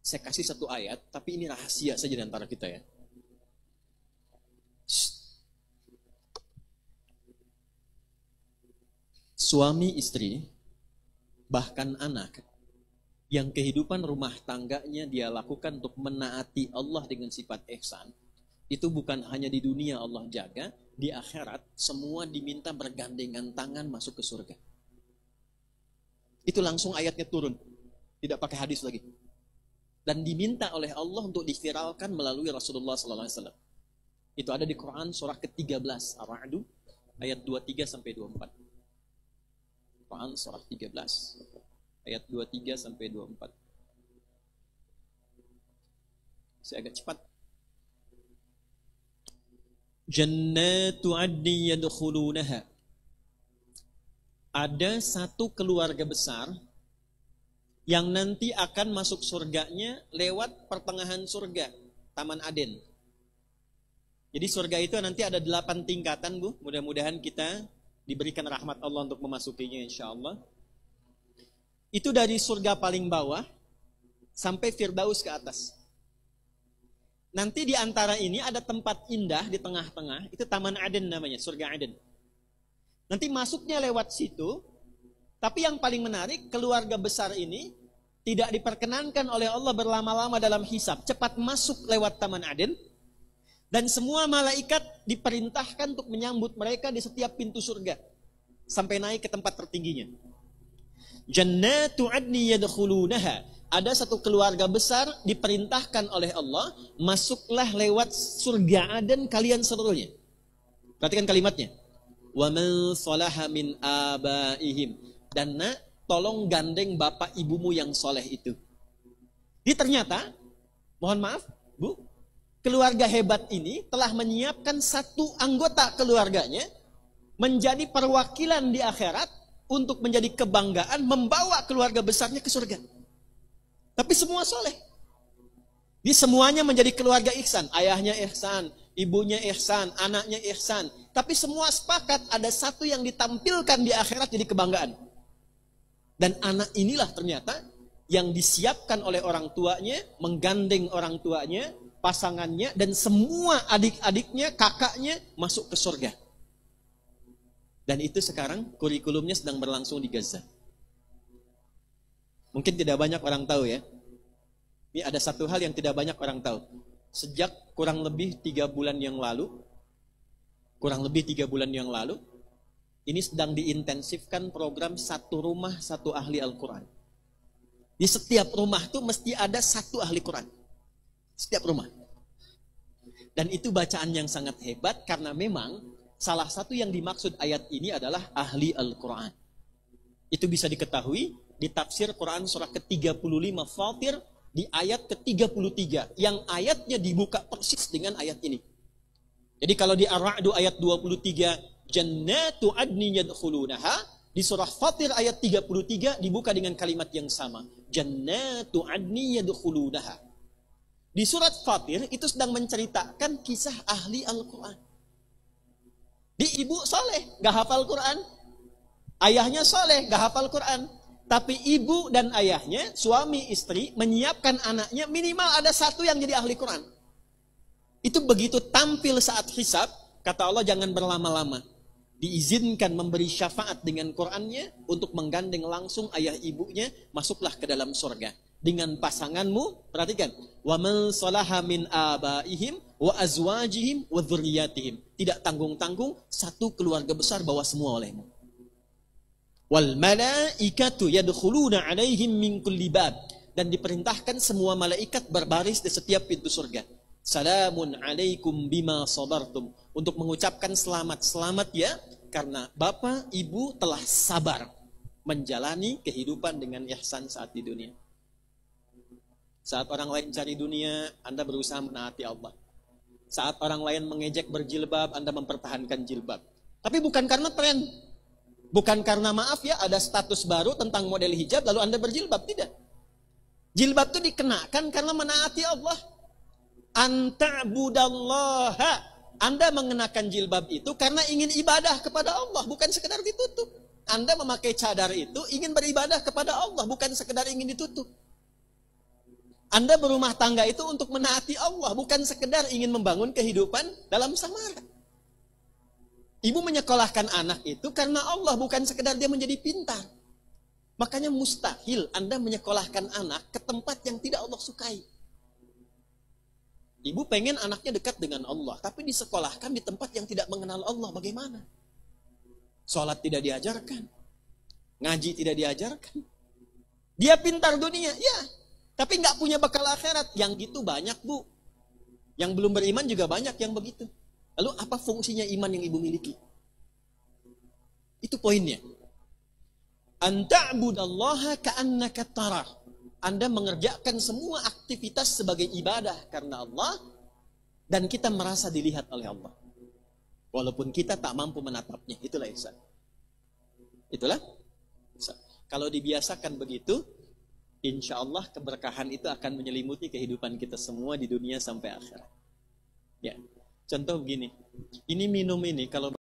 Saya kasih satu ayat, tapi ini rahasia saja di antara kita ya. Suami istri, bahkan anak, yang kehidupan rumah tangganya dia lakukan untuk menaati Allah dengan sifat ihsan, itu bukan hanya di dunia Allah jaga, di akhirat semua diminta bergandengan tangan masuk ke surga. Itu langsung ayatnya turun, tidak pakai hadis lagi. Dan diminta oleh Allah untuk diviralkan melalui Rasulullah SAW. Itu ada di Quran surah ke-13 Ar-Ra'd ayat 23 sampai 24. Quran surah 13 ayat 23 sampai 24. Saya agak cepat. Jannatu 'adnin yadkhulunaha. Ada satu keluarga besar yang nanti akan masuk surganya lewat pertengahan surga, Taman Aden. Jadi surga itu nanti ada 8 tingkatan, Bu. Mudah-mudahan kita diberikan rahmat Allah untuk memasukinya insya Allah. Itu dari surga paling bawah sampai Firdaus ke atas. Nanti di antara ini ada tempat indah di tengah-tengah, itu Taman Aden namanya, surga Aden. Nanti masuknya lewat situ. Tapi yang paling menarik, keluarga besar ini tidak diperkenankan oleh Allah berlama-lama dalam hisab. Cepat masuk lewat Taman Aden. Dan semua malaikat diperintahkan untuk menyambut mereka di setiap pintu surga. Sampai naik ke tempat tertingginya. Jannatu 'adnin yadkhulunaha. Ada satu keluarga besar diperintahkan oleh Allah, masuklah lewat surga Aden kalian seluruhnya. Perhatikan kalimatnya. Wa man salaha min abaihim. Dan nak, tolong gandeng bapak ibumu yang soleh itu. Jadi ternyata, mohon maaf, Bu, keluarga hebat ini telah menyiapkan satu anggota keluarganya menjadi perwakilan di akhirat untuk menjadi kebanggaan membawa keluarga besarnya ke surga. Tapi semua soleh. Jadi semuanya menjadi keluarga ihsan. Ayahnya ihsan, ibunya ihsan, anaknya ihsan. Tapi semua sepakat ada satu yang ditampilkan di akhirat jadi kebanggaan. Dan anak inilah ternyata yang disiapkan oleh orang tuanya, menggandeng orang tuanya, pasangannya, dan semua adik-adiknya, kakaknya masuk ke surga. Dan itu sekarang kurikulumnya sedang berlangsung di Gaza. Mungkin tidak banyak orang tahu ya. Ini ada satu hal yang tidak banyak orang tahu. Sejak kurang lebih 3 bulan yang lalu, ini sedang diintensifkan program satu rumah satu ahli Al-Quran. Di setiap rumah tuh mesti ada satu ahli Quran. Setiap rumah. Dan itu bacaan yang sangat hebat karena memang salah satu yang dimaksud ayat ini adalah ahli Al-Quran. Itu bisa diketahui di tafsir Quran surah ke-35 Fatir di ayat ke-33 yang ayatnya dibuka persis dengan ayat ini. Jadi kalau di Ar-Ra'd ayat 23 Jannatu 'adnin yadkhulunaha, di surah Fatir ayat 33 dibuka dengan kalimat yang sama. Jannatu 'adnin yadkhulunaha. Di surat Fatir itu sedang menceritakan kisah ahli Al-Quran. Di ibu soleh, gak hafal Quran. Ayahnya soleh, gak hafal Quran. Tapi ibu dan ayahnya, suami istri, menyiapkan anaknya minimal ada satu yang jadi ahli Quran. Itu begitu tampil saat hisab, kata Allah jangan berlama-lama. Diizinkan memberi syafaat dengan Qurannya untuk menggandeng langsung ayah ibunya, masuklah ke dalam surga. Dengan pasanganmu, perhatikan, wa man salaha min abaihim wa azwajihim wa dzurriyyatihim. Tidak tanggung-tanggung, satu keluarga besar bawa semua olehmu. Wal malaikatu yadkhuluna 'alaihim min kulli bab. Dan diperintahkan semua malaikat berbaris di setiap pintu surga. Salamun alaikum bima sabartum. Untuk mengucapkan selamat ya, karena bapak ibu telah sabar menjalani kehidupan dengan ihsan saat di dunia. Saat orang lain cari dunia, Anda berusaha menaati Allah. Saat orang lain mengejek berjilbab, Anda mempertahankan jilbab. Tapi bukan karena tren. Bukan karena maaf ya, ada status baru tentang model hijab, lalu Anda berjilbab. Tidak. Jilbab itu dikenakan karena menaati Allah. Anta'budallaha. Anda mengenakan jilbab itu karena ingin ibadah kepada Allah, bukan sekedar ditutup. Anda memakai cadar itu ingin beribadah kepada Allah, bukan sekedar ingin ditutup. Anda berumah tangga itu untuk menaati Allah, bukan sekedar ingin membangun kehidupan dalam samara. Ibu menyekolahkan anak itu karena Allah, bukan sekedar dia menjadi pintar. Makanya mustahil Anda menyekolahkan anak ke tempat yang tidak Allah sukai. Ibu pengen anaknya dekat dengan Allah, tapi disekolahkan di tempat yang tidak mengenal Allah. Bagaimana? Sholat tidak diajarkan, ngaji tidak diajarkan. Dia pintar dunia, ya, tapi nggak punya bekal akhirat. Yang gitu banyak, Bu. Yang belum beriman juga banyak yang begitu. Lalu apa fungsinya iman yang ibu miliki? Itu poinnya. Anta'budallaha ka'annaka tarah. Anda mengerjakan semua aktivitas sebagai ibadah karena Allah, dan kita merasa dilihat oleh Allah. Walaupun kita tak mampu menatapnya. Itulah ihsan. Itulah ihsan. Kalau dibiasakan begitu, insya Allah keberkahan itu akan menyelimuti kehidupan kita semua di dunia sampai akhirat. Ya, contoh begini. Ini minum ini kalau